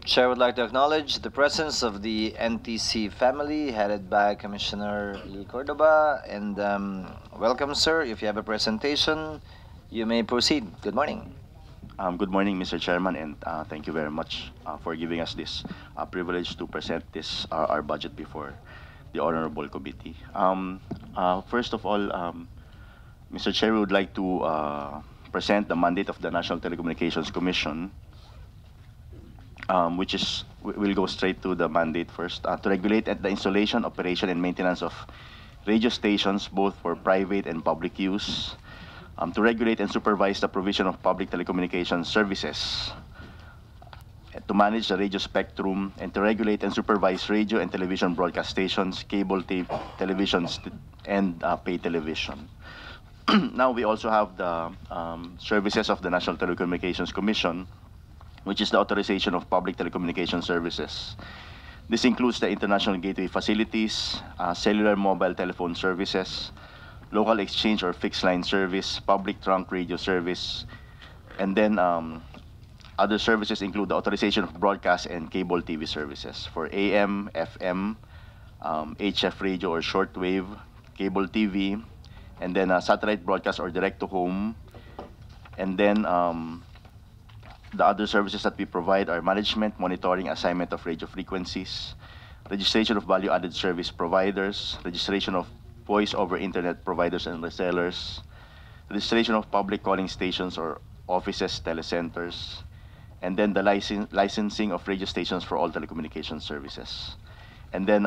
Chair would like to acknowledge the presence of the NTC family headed by Commissioner Lil Cordoba. And welcome, sir. If you have a presentation, you may proceed. Good morning. Good morning, Mr. Chairman, and thank you very much for giving us this privilege to present this our budget before the honorable committee. First of all, Mr. Chair, we would like to present the mandate of the National Telecommunications Commission, which is we'll go straight to the mandate first to regulate at the installation, operation, and maintenance of radio stations, both for private and public use. To regulate and supervise the provision of public telecommunications services, to manage the radio spectrum, and to regulate and supervise radio and television broadcast stations, cable televisions, and pay television. Now we also have the services of the National Telecommunications Commission, which is the authorization of public telecommunication services. This includes the international gateway facilities, cellular mobile telephone services, local exchange or fixed line service, public trunk radio service, and then other services include the authorization of broadcast and cable TV services for AM, FM, HF radio or shortwave, cable TV, and then satellite broadcast or direct to home. And then the other services that we provide are management, monitoring, assignment of radio frequencies, registration of value-added service providers, registration of voice over internet providers and resellers, registration of public calling stations or offices, telecenters, and then the licensing of radio stations for all telecommunication services. And then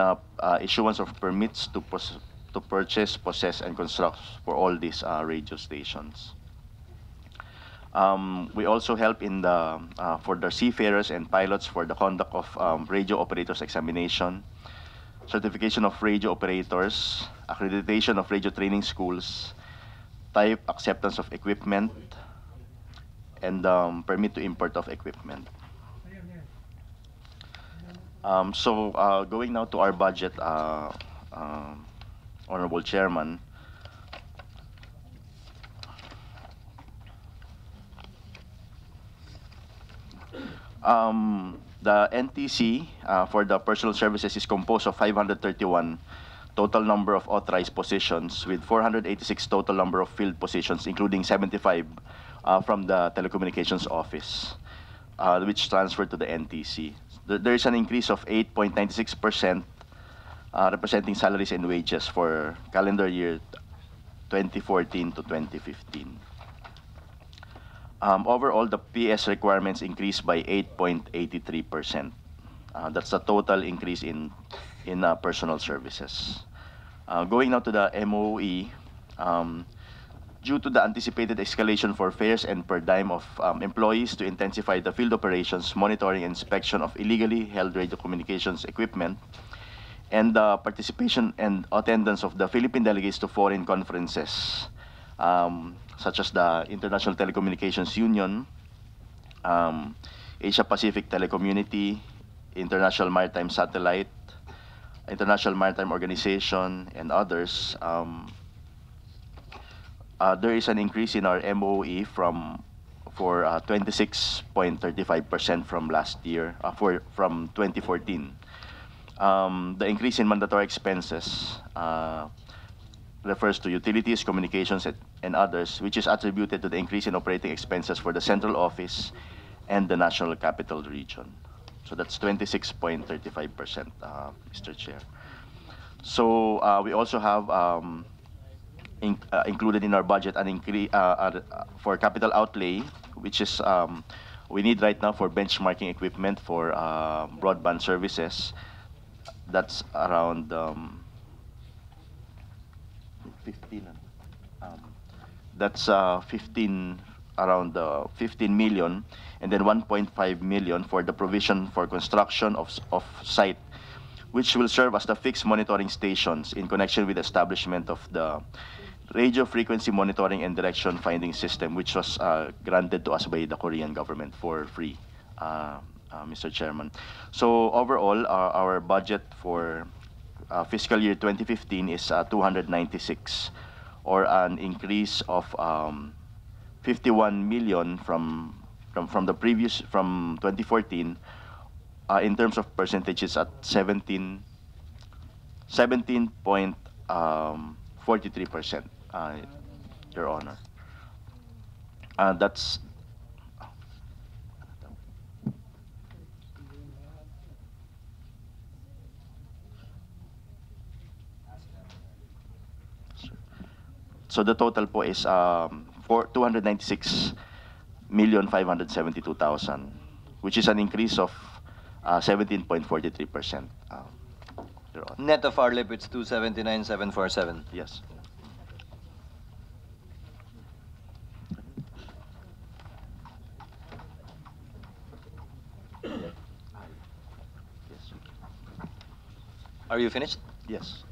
issuance of permits to purchase, possess, and construct for all these radio stations. We also help in the for the seafarers and pilots for the conduct of radio operators examination, certification of radio operators, accreditation of radio training schools, type acceptance of equipment, and permit to import of equipment. Going now to our budget, Honorable Chairman. The NTC for the personal services is composed of 531 total number of authorized positions with 486 total number of field positions, including 75 from the Telecommunications Office, which transferred to the NTC. There is an increase of 8.96%, representing salaries and wages for calendar year 2014 to 2015. Overall, the PS requirements increased by 8.83%. That's the total increase in personal services. Going now to the MOE, due to the anticipated escalation for fares and per diem of employees to intensify the field operations, monitoring, and inspection of illegally held radio communications equipment, and the participation and attendance of the Philippine delegates to foreign conferences, such as the International Telecommunications Union, Asia Pacific Telecommunity, International Maritime Satellite, International Maritime Organization, and others, there is an increase in our MOE for 26.35% from last year, from 2014. The increase in mandatory expenses refers to utilities, communications, and others, which is attributed to the increase in operating expenses for the central office and the National Capital Region. So that's 26.35%, Mr. Chair. So we also have included in our budget an increase for capital outlay, which is we need right now for benchmarking equipment for broadband services. That's around 15. That's 15 around 15 million, and then 1.5 million for the provision for construction of site, which will serve as the fixed monitoring stations in connection with the establishment of the radio frequency monitoring and direction finding system, which was granted to us by the Korean government for free, Mr. Chairman. So overall, our budget for fiscal year 2015 is 296, or an increase of 51 million from 2014, In terms of percentage, it's at 17.43%, Your Honor. That's so the total po is for 296,572,000, which is an increase of 17.43%. Your Honor. Net of RLIP, it's 279,747. Yes. Yes. Are you finished? Yes.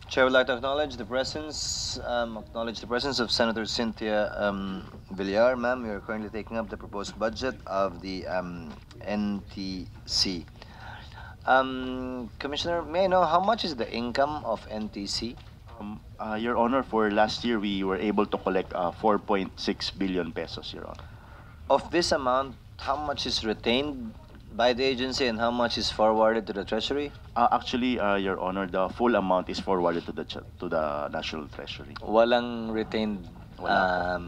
Chair would like to acknowledge the presence of Senator Cynthia Villar. Ma'am, you are currently taking up the proposed budget of the NTC. Commissioner, may I know how much is the income of NTC? Your Honor, for last year, we were able to collect 4.6 billion pesos, Your Honor. Of this amount, how much is retained by the agency and how much is forwarded to the Treasury? Actually, Your Honor, the full amount is forwarded to the National Treasury. Walang retained Wala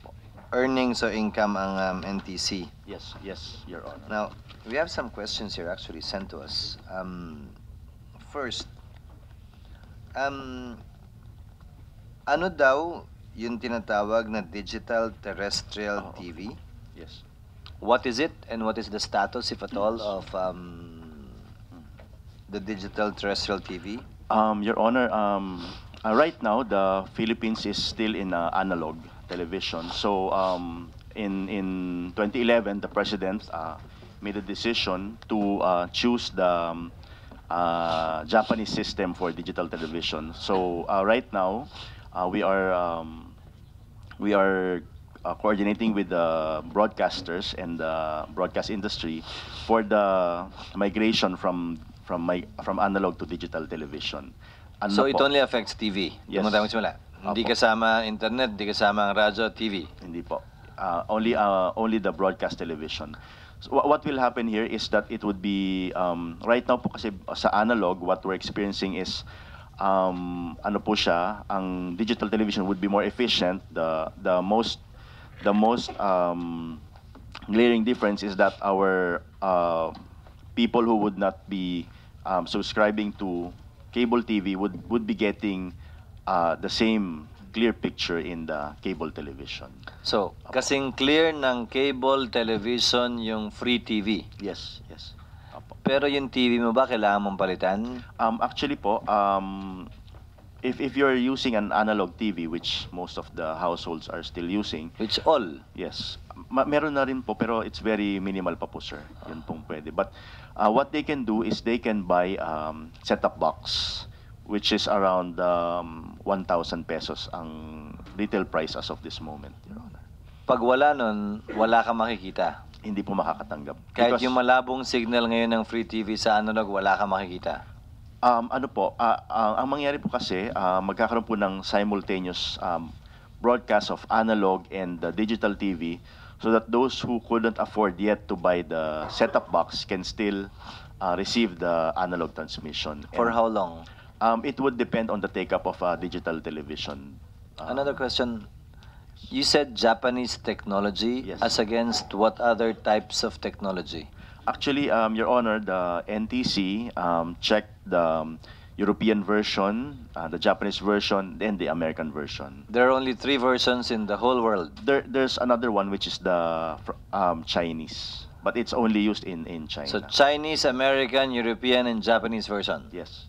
po. earnings or income ang NTC. Yes, Your Honor. Now, we have some questions here actually sent to us. First, ano daw yung tinatawag na digital terrestrial TV? Yes. What is it and what is the status, if at all, of the digital terrestrial TV? Your Honor, right now, the Philippines is still in analog television. So, in 2011, the President made a decision to choose the Japanese system for digital television. So, right now, we are coordinating with the broadcasters and the broadcast industry for the migration from analog to digital television. Ano So, it po? only affects TV? Yes. Doon tayo magsimula. Hindi Apo. kasama internet, hindi kasama ang radyo, TV. Hindi po. Only the broadcast television. So, what will happen here is that it would be right now po kasi sa analog, what we're experiencing is ano po siya, ang digital television would be more efficient. The most glaring difference is that our people who would not be subscribing to cable TV would be getting the same clear picture in the cable television. So, kasing clear ng cable television yung free TV. Yes. Apo. Pero yung TV mo ba, kailangan mong palitan? Actually po, if you're using an analog TV, which most of the households are still using, Which all? yes, meron na rin po, pero it's very minimal pa po, sir. Yun pong pwede. But what they can do is they can buy set-top box, which is around 1,000 pesos ang retail price as of this moment, Your Honor. Pag wala nun, wala ka makikita. Hindi po makakatanggap. Kahit Because, yung malabong signal ngayon ng free TV sa analog, wala ka makikita. ano po, ang mangyari po kasi, magkakaroon po ng simultaneous broadcast of analog and the digital TV so that those who couldn't afford yet to buy the set-top box can still receive the analog transmission. For And, how long? it would depend on the take-up of digital television. Another question. You said Japanese technology. Yes. As against what other types of technology? Actually, Your Honor, the NTC checked the European version, the Japanese version, and the American version. There are only 3 versions in the whole world. There's another one which is the Chinese, but it's only used in China. So Chinese, American, European, and Japanese version. Yes.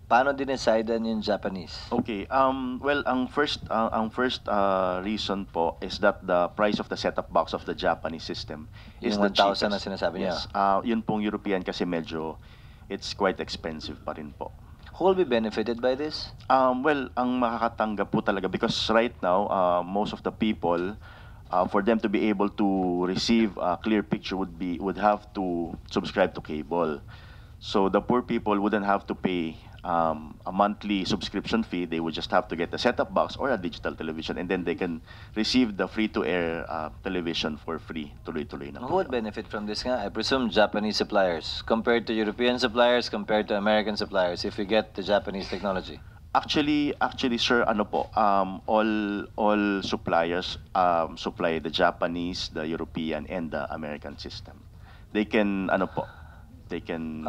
Paano dinecidean yung Japanese? Okay. Well, ang first reason po is that the price of the set-top box of the Japanese system is Yung the 1,000 na cheapest. sinasabi niya. Yes. Yun pong European kasi medyo it's quite expensive pa rin po. Who will be benefited by this? Well, ang makakatanggap po talaga because right now most of the people for them to be able to receive a clear picture would have to subscribe to cable. So the poor people wouldn't have to pay a monthly subscription fee. They would just have to get a set-top box or a digital television, and then they can receive the free-to-air television for free. Tuloy-tuloy na Who po would yun. benefit from this nga? I presume Japanese suppliers compared to European suppliers, compared to American suppliers, if we get the Japanese technology. Actually, sir, ano po, all suppliers supply the Japanese, the European, and the American system. They can, ano po, they can.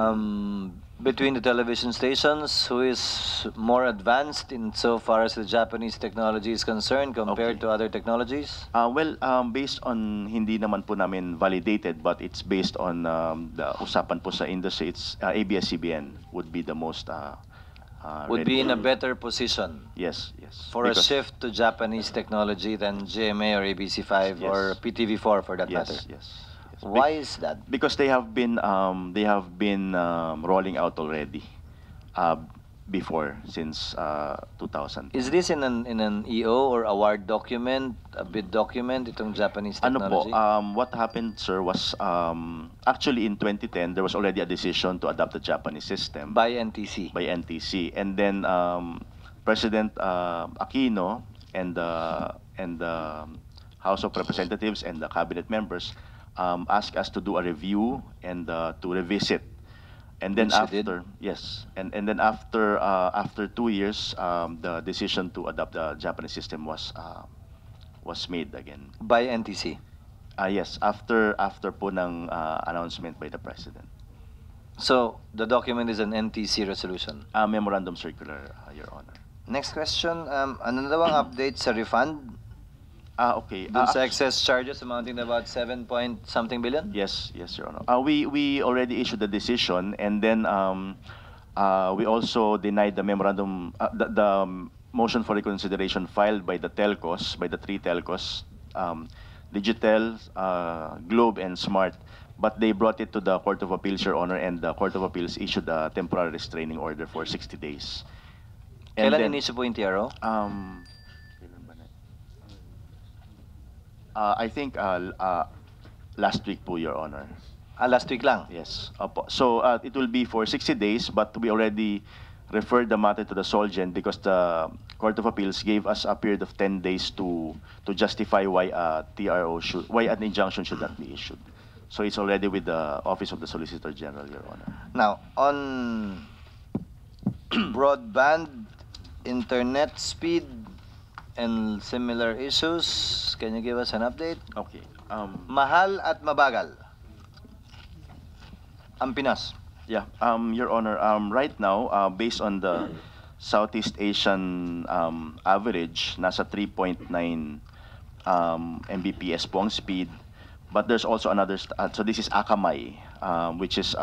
Between the television stations, who is more advanced in so far as the Japanese technology is concerned compared Okay. to other technologies? Well, based on hindi naman po namin validated, but it's based on the usapan po sa industry. It's ABS-CBN would be the most Would ready. be in a better position Yes, yes. for a Because- shift to Japanese technology than GMA or ABC5 Yes. or PTV4 for that Yes, matter. yes. yes. Why is that? Because they have been rolling out already before since 2000. Is this in an EO or award document, a bid document, itong Japanese Ano po, technology? what happened, sir, was actually in 2010 there was already a decision to adopt the Japanese system By NTC. by NTC, and then President Aquino and the House of Representatives and the cabinet members asked us to do a review and to revisit. And then Which you did? after, yes, and then after 2 years, the decision to adopt the Japanese system was made again. By NTC. Yes, after po ng announcement by the president. So, the document is an NTC resolution. Memorandum circular, Your Honor. Next question, ano na daw ang update sa refund? Okay. Dun sa excess charges amounting to about 7 point something billion? Yes, yes, Your Honor. We already issued the decision, and then we also denied the memorandum, the motion for reconsideration filed by the telcos, by the three telcos, Digitel, Globe, and Smart. But they brought it to the Court of Appeals, Your Honor, and the Court of Appeals issued a temporary restraining order for 60 days. And Kailan then, inisyu po yung TRO? kailan ba na? I think last week po, Your Honor. Last week lang. Yes. Opo. So it will be for 60 days, but we already referred the matter to the Solgen because the Court of Appeals gave us a period of 10 days to justify why why an injunction should not be issued. So it's already with the Office of the Solicitor General, Your Honor. Now, on broadband, internet speed, and similar issues, can you give us an update? Okay. Mahal at mabagal ang Pinas. Yeah, Your Honor, right now, based on the Southeast Asian average, nasa 3.9 Mbps po ang speed. But there's also another, so this is Akamai, which is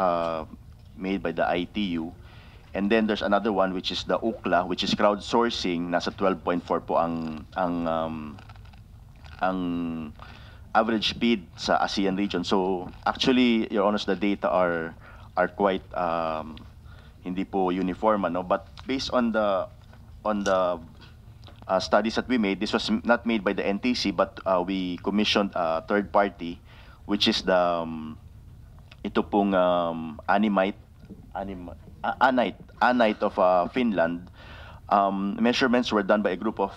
made by the ITU. And then there's another one, which is the UCLA, which is crowdsourcing, nasa 12.4 po ang average speed sa ASEAN region. So actually, Your Honor, the data are quite hindi po uniform, ano? But based on the studies that we made, this was not made by the NTC, but we commissioned a third party, which is the ito pong Anite of Finland. Measurements were done by a group of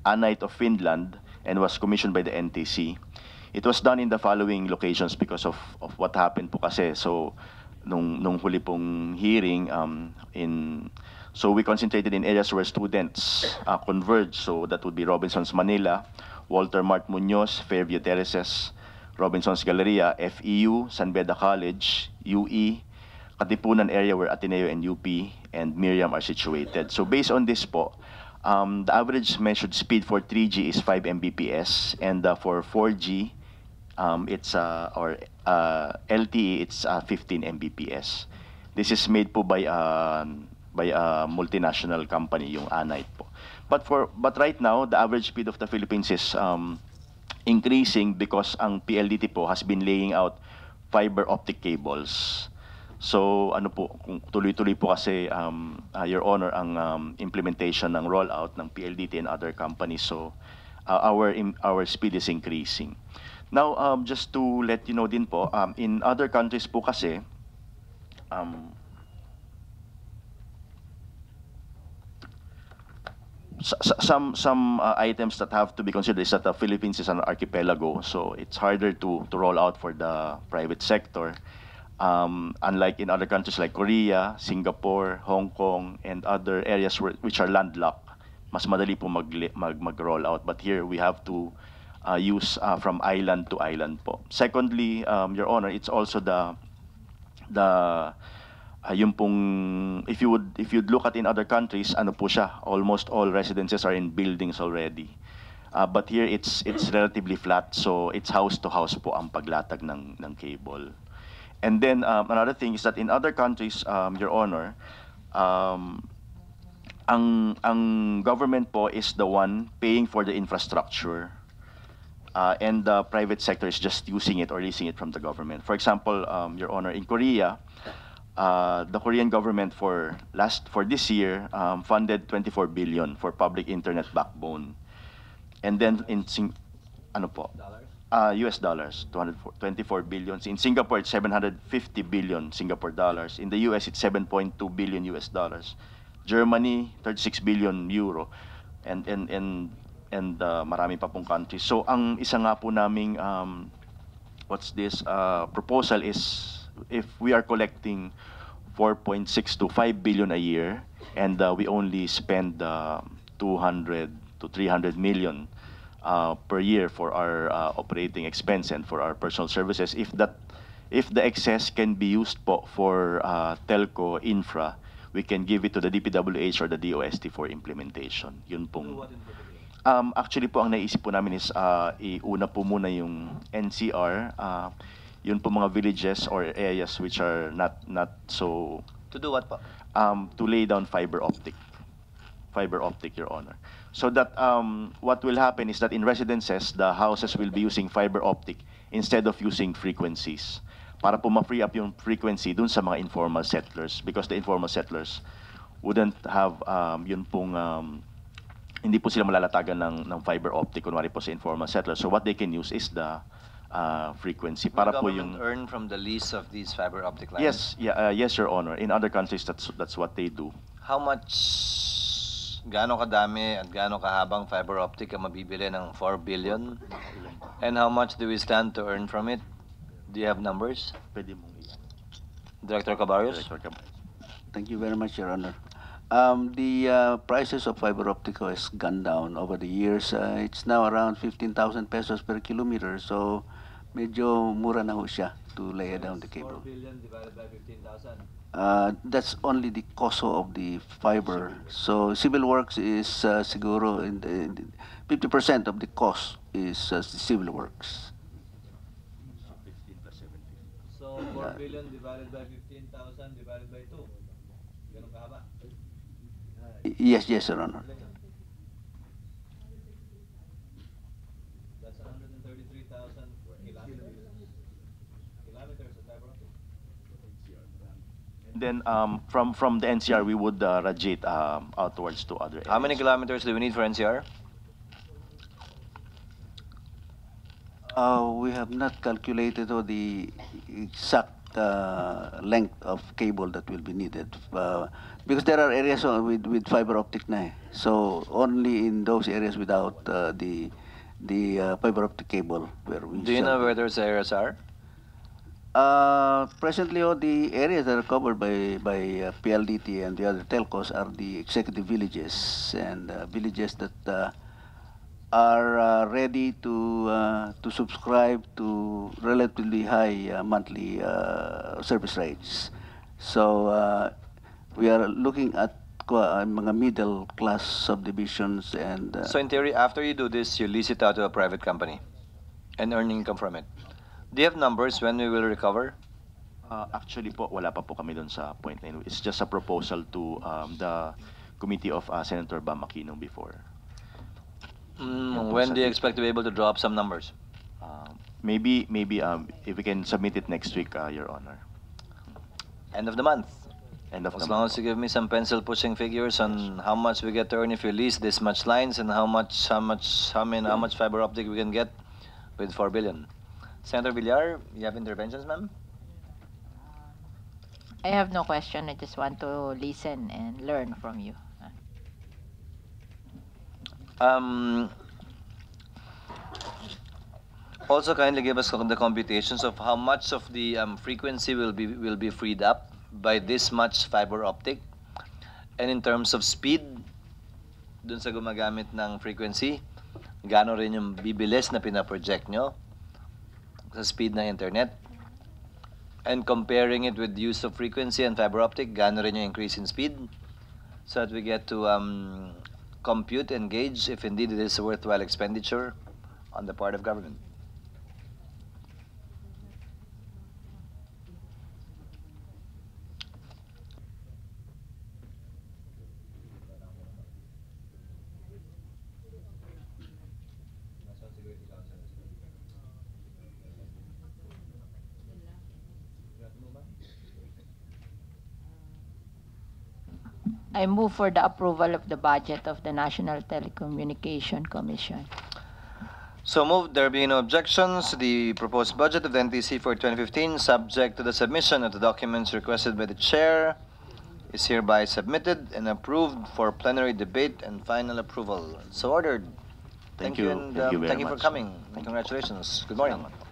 Anite of Finland and was commissioned by the NTC. It was done in the following locations because of what happened po kasi. So nung huli pong hearing so we concentrated in areas where students converge. So that would be Robinsons Manila, Walter Mart Muñoz, Fairview Terraces, Robinsons Galleria, FEU, San Beda College, UE, Katipunan area where Ateneo and UP and Miriam are situated. So based on this po, the average measured speed for 3G is 5 Mbps, and for 4G, it's or LTE, it's 15 Mbps. This is made po by a multinational company, yung Anite po. But right now, the average speed of the Philippines is increasing because ang PLDT po has been laying out fiber optic cables. So ano po, kung tuloy-tuloy po kasi Your Honor ang implementation ng rollout ng PLDT and other companies. So our speed is increasing. Now just to let you know din po, in other countries po kasi some items that have to be considered is that the Philippines is an archipelago, so it's harder to roll out for the private sector. Unlike in other countries like Korea, Singapore, Hong Kong, and other areas which are landlocked, mas madali po mag-roll out. But here we have to use from island to island po. Secondly, Your Honor, it's also the yung pong if you'd look at in other countries, ano po siya, almost all residences are in buildings already. But here it's relatively flat, so it's house to house po ang paglatag ng cable. And then another thing is that in other countries, Your Honor, ang government po is the one paying for the infrastructure, and the private sector is just using it or leasing it from the government. For example, Your Honor, in Korea, the Korean government for this year funded 24 billion for public internet backbone. And then ano po? US dollars, 24 billion. In Singapore, it's 750 billion Singapore dollars. In the US, it's 7.2 billion US dollars. Germany, 36 billion euro. And marami pa pong countries. So ang isa nga po naming proposal is if we are collecting 4.6 to 5 billion a year and we only spend 200 to 300 million per year for our operating expense and for our personal services, if the excess can be used for telco infra, we can give it to the DPWH or the DOST for implementation. Yun pong actually po ang naisip po namin is iuna po muna yung NCR, yun po mga villages or areas which are not so To do what po? to lay down fiber optic, Your Honor. So that what will happen is that in residences, the houses will be using fiber optic instead of using frequencies. Para po ma-free up yung frequency dun sa mga informal settlers, because the informal settlers wouldn't have yun pong hindi po sila malalatagan ng fiber optic kunwari po sa informal settlers. So what they can use is the frequency para Will po government yung earn from the lease of these fiber optic lines? Yes, yes, Your Honor. In other countries, that's what they do. How much, gaano kadami at gaano kahabang fiber optic ang mabibili ng 4 billion? And how much do we stand to earn from it? Do you have numbers? Pwede mong Director Cabarrios? Thank you very much, Your Honor. The prices of fiber optic has gone down over the years. It's now around 15,000 pesos per kilometer. So, medyo mura na ho siya to lay down the cable. 4 billion divided by 15,000. That's only the cost of the fiber. So, civil works is siguro in the 50% of the cost is civil works. So 4 billion divided by 15,000 divided by 2. Ganun kahaba? Yes, Your Honor. That's 133,000 kilometers. Kilometers of fiber optic. And then from the NCR, we would radiate outwards to other areas. How many kilometers do we need for NCR? We have not calculated the exact length of cable that will be needed because there are areas with fiber optic na. So only in those areas without the fiber optic cable where we. Do you know where those areas are? Presently, all the areas that are covered by PLDT and the other telcos are the executive villages and villages that are ready to subscribe to relatively high monthly service rates. So we are looking at mga middle class subdivisions and. So in theory, after you do this, you lease it out to a private company and earn income from it. Do you have numbers when we will recover? Actually po, wala pa po kami doon sa point na yun. It's just a proposal to the committee of Senator Bam Aquino before. When do you expect to be able to draw up some numbers? Maybe if we can submit it next week, Your Honor. End of the month. End of As the long month. as you give me some pencil pushing figures on how much we get to earn if you lease this much lines and how much fiber optic we can get with 4 billion. Senator Villar, you have interventions, ma'am? I have no question. I just want to listen and learn from you. Um, Also, kindly give us the computations of how much of the frequency will be freed up by this much fiber optic, and in terms of speed, dun sa gumagamit ng frequency, gaano rin yung bibilis na pinaproject nyo sa speed ng internet, and comparing it with the use of frequency and fiber optic, gaano rin yung increase in speed, so that we get to compute and gauge if indeed it is a worthwhile expenditure on the part of government. I move for the approval of the budget of the National Telecommunication Commission. So moved. There being no objections, the proposed budget of the NTC for 2015, subject to the submission of the documents requested by the chair, is hereby submitted and approved for plenary debate and final approval. So ordered. Thank you. And Thank you very thank you for much. coming. And congratulations. Good morning. Salamat.